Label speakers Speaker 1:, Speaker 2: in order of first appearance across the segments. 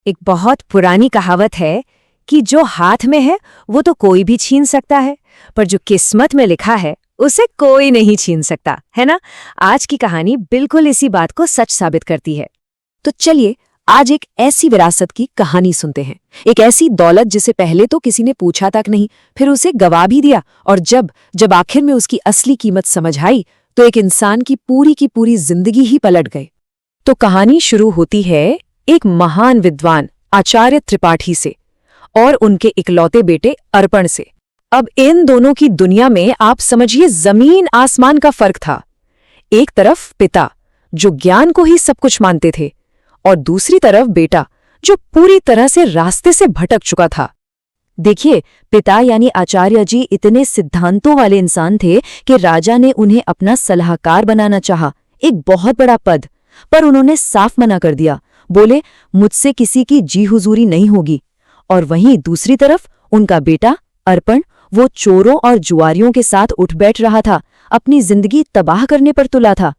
Speaker 1: एक बहुत पुरानी कहावत है कि जो हाथ में है वो तो कोई भी छीन सकता है, पर जो किस्मत में लिखा है उसे कोई नहीं छीन सकता, है ना। आज की कहानी बिल्कुल इसी बात को सच साबित करती है। तो चलिए आज एक ऐसी विरासत की कहानी सुनते हैं। एक ऐसी दौलत जिसे पहले तो किसी ने पूछा तक नहीं, फिर उसे गवा भी दिया, और जब जब आखिर में उसकी असली कीमत समझ आई तो एक इंसान की पूरी जिंदगी ही पलट गई। तो कहानी शुरू होती है एक महान विद्वान आचार्य त्रिपाठी से और उनके इकलौते बेटे अर्पण से। अब इन दोनों की दुनिया में आप समझिए जमीन आसमान का फर्क था। एक तरफ पिता जो ज्ञान को ही सब कुछ मानते थे, और दूसरी तरफ बेटा जो पूरी तरह से रास्ते से भटक चुका था। देखिए, पिता यानी आचार्य जी इतने सिद्धांतों वाले इंसान थे कि राजा ने उन्हें अपना सलाहकार बनाना चाहा, एक बहुत बड़ा पद, पर उन्होंने साफ मना कर दिया। बोले, मुझसे किसी की जी हुजूरी नहीं होगी। और वहीं दूसरी तरफ उनका बेटा अर्पण, वो चोरों और जुआरियों के साथ उठ बैठ रहा था, अपनी जिंदगी तबाह करने पर तुला था।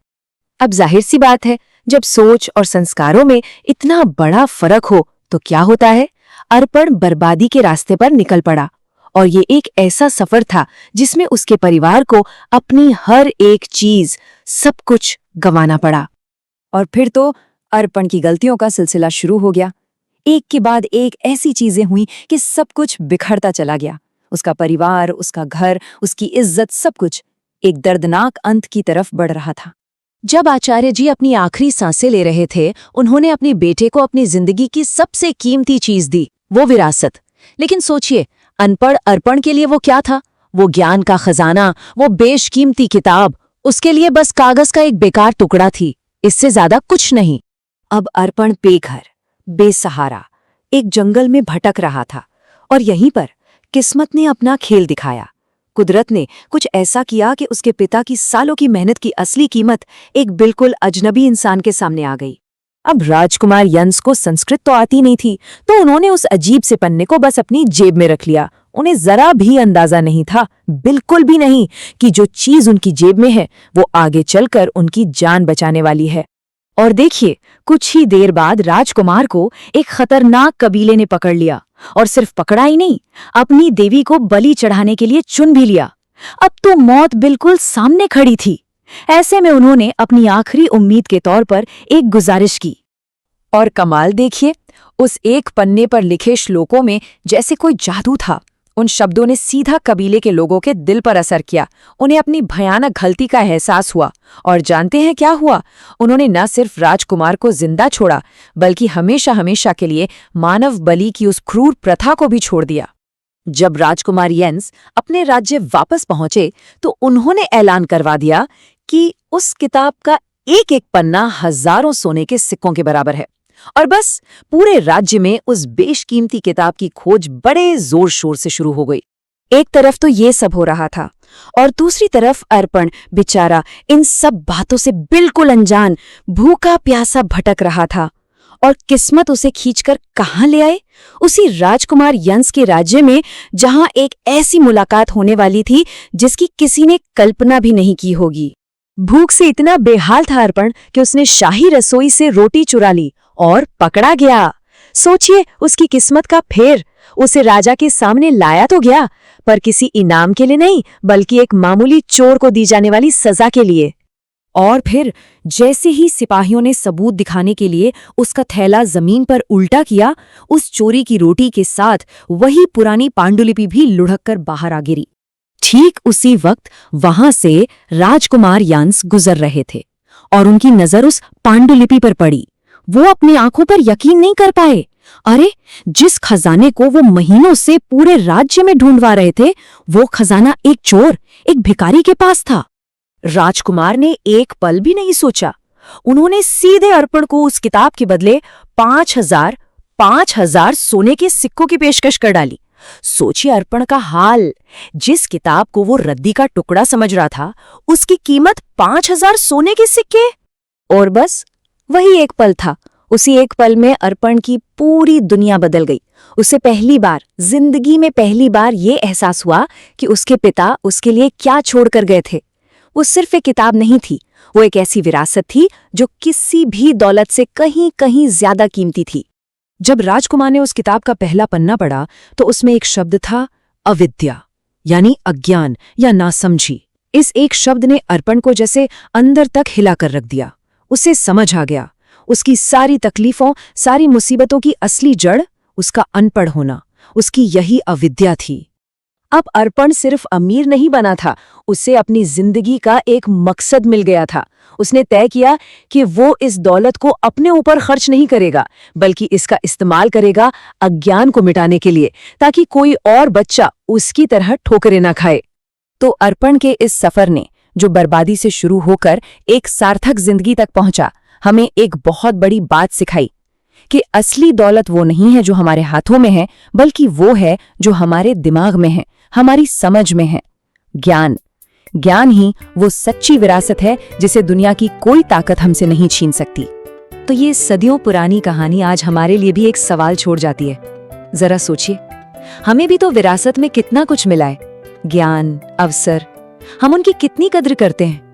Speaker 1: अब जाहिर सी बात है, जब सोच और संस्कारों में इतना बड़ा फर्क हो तो क्या होता है। अर्पण बर्बादी के रास्ते पर निकल पड़ा, और ये एक ऐसा सफर था जिसमें उसके परिवार को अपनी हर एक चीज, सब कुछ गंवाना पड़ा। और फिर तो अर्पण की गलतियों का सिलसिला शुरू हो गया। एक के बाद एक ऐसी चीजें हुई कि सब कुछ बिखरता चला गया। उसका परिवार, उसका घर, उसकी इज्जत, सब कुछ एक दर्दनाक अंत की तरफ बढ़ रहा था। जब आचार्य जी अपनी आखिरी सांसें ले रहे थे, उन्होंने अपने बेटे को अपनी जिंदगी की सबसे कीमती चीज दी, वो विरासत। लेकिन सोचिए, अनपढ़ अर्पण के लिए वो क्या था? वो ज्ञान का खजाना, वो बेशकीमती किताब, उसके लिए बस कागज का एक बेकार टुकड़ा थी, इससे ज्यादा कुछ नहीं। अब अर्पण बेघर, बेसहारा एक जंगल में भटक रहा था, और यहीं पर किस्मत ने अपना खेल दिखाया। कुदरत ने कुछ ऐसा किया कि उसके पिता की सालों की मेहनत की असली कीमत एक बिल्कुल अजनबी इंसान के सामने आ गई। अब राजकुमार यंस को संस्कृत तो आती नहीं थी, तो उन्होंने उस अजीब से पन्ने को बस अपनी जेब में रख लिया। उन्हें जरा भी अंदाजा नहीं था, बिल्कुल भी नहीं, कि जो चीज उनकी जेब में है वो आगे चलकर उनकी जान बचाने वाली है। और देखिए, कुछ ही देर बाद राजकुमार को एक खतरनाक कबीले ने पकड़ लिया, और सिर्फ पकड़ा ही नहीं, अपनी देवी को बलि चढ़ाने के लिए चुन भी लिया। अब तो मौत बिल्कुल सामने खड़ी थी। ऐसे में उन्होंने अपनी आखिरी उम्मीद के तौर पर एक गुजारिश की। और कमाल देखिए, उस एक पन्ने पर लिखे श्लोकों में जैसे कोई जादू था। उन शब्दों ने सीधा कबीले के लोगों के दिल पर असर किया। उन्हें अपनी भयानक गलती का एहसास हुआ, और जानते हैं क्या हुआ? उन्होंने न सिर्फ राजकुमार को जिंदा छोड़ा, बल्कि हमेशा हमेशा के लिए मानव बलि की उस क्रूर प्रथा को भी छोड़ दिया। जब राजकुमार यंस अपने राज्य वापस पहुंचे तो उन्होंने ऐलान करवा दिया कि उस किताब का एक एक पन्ना हजारों सोने के सिक्कों के बराबर है, और बस पूरे राज्य में उस बेशकीमती किताब की खोज बड़े जोर शोर से शुरू हो गई। एक तरफ तो ये सब हो रहा था, और दूसरी तरफ अर्पण बेचारा इन सब बातों से बिल्कुल अनजान, भूखा प्यासा भटक रहा था। और किस्मत उसे खींचकर कहाँ ले आए? उसी राजकुमार यंस के राज्य में, जहां एक ऐसी मुलाकात होने वाली थी जिसकी किसी ने कल्पना भी नहीं की होगी। भूख से इतना बेहाल था अर्पण कि उसने शाही रसोई से रोटी चुरा ली और पकड़ा गया। सोचिए उसकी किस्मत का फेर। उसे राजा के सामने लाया तो गया, पर किसी इनाम के लिए नहीं, बल्कि एक मामूली चोर को दी जाने वाली सजा के लिए। और फिर जैसे ही सिपाहियों ने सबूत दिखाने के लिए उसका थैला जमीन पर उल्टा किया, उस चोरी की रोटी के साथ वही पुरानी पांडुलिपि भी लुढ़क कर बाहर आ गिरी। ठीक उसी वक्त वहां से राजकुमार यंस गुजर रहे थे, और उनकी नजर उस पांडुलिपि पर पड़ी। वो अपनी आंखों पर यकीन नहीं कर पाए। अरे, जिस खजाने को वो महीनों से पूरे राज्य में ढूंढवा रहे थे, वो खजाना एक चोर, एक भिखारी के पास था। राजकुमार ने एक पल भी नहीं सोचा। उन्होंने सीधे अर्पण को उस किताब के बदले 5,000 सोने के सिक्कों की पेशकश कर डाली। सोचिए अर्पण का हाल। जिस किताब को वो रद्दी का टुकड़ा समझ रहा था, उसकी कीमत 5,000 सोने के सिक्के। और बस वही एक पल था। उसी एक पल में अर्पण की पूरी दुनिया बदल गई। उसे जिंदगी में पहली बार ये एहसास हुआ कि उसके पिता उसके लिए क्या छोड़कर गए थे। वो सिर्फ एक किताब नहीं थी, वो एक ऐसी विरासत थी जो किसी भी दौलत से कहीं कहीं ज्यादा कीमती थी। जब राजकुमार ने उस किताब का पहला पन्ना पढ़ा तो उसमें एक शब्द था, अविद्या, यानी अज्ञान या नासमझी। इस एक शब्द ने अर्पण को जैसे अंदर तक हिला कर रख दिया। उसे समझ आ गया, उसकी सारी तकलीफों, सारी मुसीबतों की असली जड़ उसका अनपढ़ होना, उसकी यही अविद्या थी। अब अर्पण सिर्फ अमीर नहीं बना था, उसे अपनी जिंदगी का एक मकसद मिल गया था। उसने तय किया कि वो इस दौलत को अपने ऊपर खर्च नहीं करेगा, बल्कि इसका इस्तेमाल करेगा अज्ञान को मिटाने के लिए, ताकि कोई और बच्चा उसकी तरह ठोकरें ना खाए। तो अर्पण के इस सफर ने, जो बर्बादी से शुरू होकर एक सार्थक जिंदगी तक पहुंचा, हमें एक बहुत बड़ी बात सिखाई कि असली दौलत वो नहीं है जो हमारे हाथों में है, बल्कि वो है जो हमारे दिमाग में है, हमारी समझ में है। ज्ञान ज्ञान ही वो सच्ची विरासत है जिसे दुनिया की कोई ताकत हमसे नहीं छीन सकती। तो ये सदियों पुरानी कहानी आज हमारे लिए भी एक सवाल छोड़ जाती है। जरा सोचिए, हमें भी तो विरासत में कितना कुछ मिला है, ज्ञान, अवसर। हम उनकी कितनी कद्र करते हैं?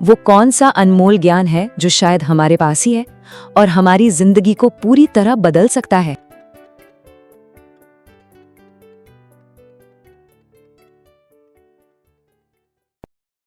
Speaker 1: वो कौन सा अनमोल ज्ञान है जो शायद हमारे पास ही है और हमारी जिंदगी को पूरी तरह बदल सकता है?